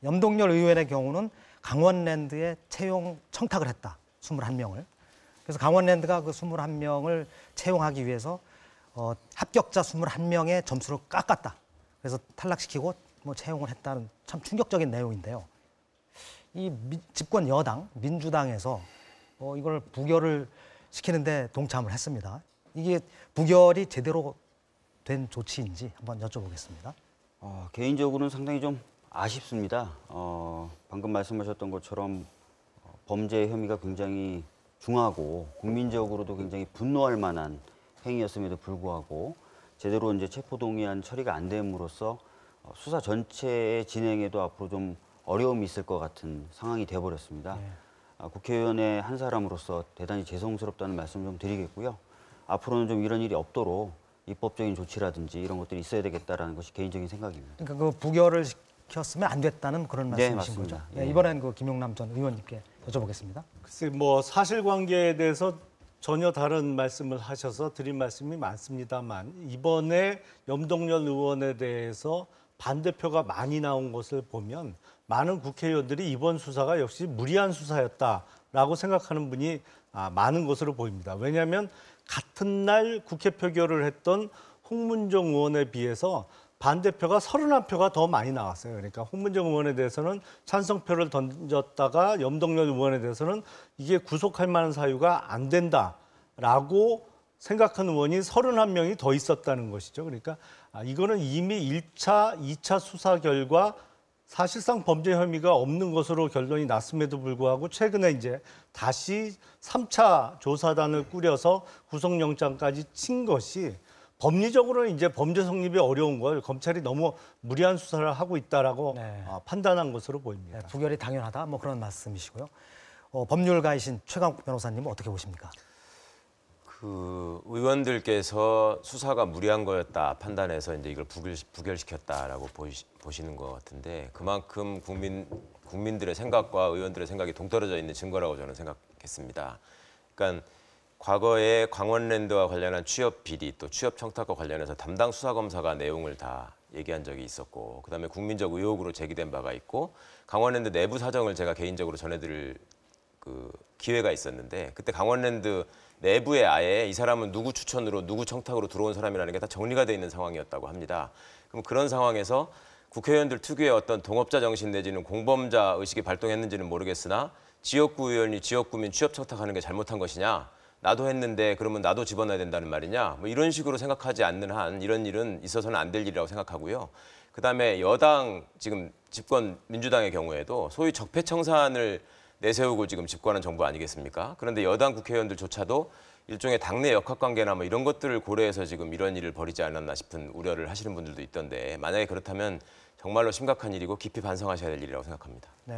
염동열 의원의 경우는 강원랜드에 채용 청탁을 했다. 21명을. 그래서 강원랜드가 그 21명을 채용하기 위해서 합격자 21명의 점수를 깎았다. 그래서 탈락시키고 채용을 했다는 참 충격적인 내용인데요. 이 집권 여당, 민주당에서 이걸 부결을 시키는데 동참을 했습니다. 이게 부결이 제대로 된 조치인지 한번 여쭤보겠습니다. 개인적으로는 상당히 좀 아쉽습니다. 방금 말씀하셨던 것처럼 범죄 혐의가 굉장히 중하고 국민적으로도 굉장히 분노할 만한 행위였음에도 불구하고 제대로 이제 체포동의안 처리가 안 됨으로써 수사 전체의 진행에도 앞으로 좀 어려움이 있을 것 같은 상황이 돼버렸습니다. 국회의원의 한 사람으로서 대단히 죄송스럽다는 말씀 좀 드리겠고요. 앞으로는 좀 이런 일이 없도록 입법적인 조치라든지 이런 것들이 있어야 되겠다라는 것이 개인적인 생각입니다. 그러니까 그 부결을 시켰으면 안 됐다는 그런 말씀이신 맞습니다. 거죠? 네, 이번엔 그 김용남 전 의원님께 여쭤보겠습니다. 글쎄 사실관계에 대해서 전혀 다른 말씀을 하셔서 드린 말씀이 많습니다만 이번에 염동열 의원에 대해서 반대표가 많이 나온 것을 보면 많은 국회의원들이 이번 수사가 역시 무리한 수사였다라고 생각하는 분이 많은 것으로 보입니다. 왜냐하면 같은 날 국회 표결을 했던 홍문종 의원에 비해서 반대표가 31표가 더 많이 나왔어요. 그러니까 홍문종 의원에 대해서는 찬성표를 던졌다가 염동열 의원에 대해서는 이게 구속할 만한 사유가 안 된다라고 생각하는 의원이 31명이 더 있었다는 것이죠. 그러니까 이거는 이미 1차, 2차 수사 결과 사실상 범죄 혐의가 없는 것으로 결론이 났음에도 불구하고 최근에 이제 다시 3차 조사단을 꾸려서 구속영장까지 친 것이 법리적으로는 이제 범죄 성립이 어려운 걸 검찰이 너무 무리한 수사를 하고 있다라고 판단한 것으로 보입니다. 네, 부결이 당연하다 그런 말씀이시고요. 법률가이신 최강욱 변호사님은 어떻게 보십니까? 그 의원들께서 수사가 무리한 거였다 판단해서 이제 이걸 부결시켰다라고 보시는 것 같은데 그만큼 국민들의 생각과 의원들의 생각이 동떨어져 있는 증거라고 저는 생각했습니다. 그러니까 과거에 강원랜드와 관련한 취업 비리 또 취업 청탁과 관련해서 담당 수사검사가 내용을 다 얘기한 적이 있었고 그다음에 국민적 의혹으로 제기된 바가 있고 강원랜드 내부 사정을 제가 개인적으로 전해드릴 그 기회가 있었는데 그때 강원랜드 내부에 아예 이 사람은 누구 추천으로 누구 청탁으로 들어온 사람이라는 게 다 정리가 돼 있는 상황이었다고 합니다. 그럼 그런 상황에서 국회의원들 특유의 어떤 동업자 정신 내지는 공범자 의식이 발동했는지는 모르겠으나 지역구 의원이 지역구민 취업 청탁하는 게 잘못한 것이냐? 나도 했는데 그러면 나도 집어넣어야 된다는 말이냐? 뭐 이런 식으로 생각하지 않는 한 이런 일은 있어서는 안 될 일이라고 생각하고요. 그다음에 여당 지금 집권 민주당의 경우에도 소위 적폐청산을 내세우고 지금 집권한 정부 아니겠습니까? 그런데 여당 국회의원들조차도 일종의 당내 역학관계나 뭐 이런 것들을 고려해서 지금 이런 일을 벌이지 않았나 싶은 우려를 하시는 분들도 있던데 만약에 그렇다면 정말로 심각한 일이고 깊이 반성하셔야 될 일이라고 생각합니다. 네.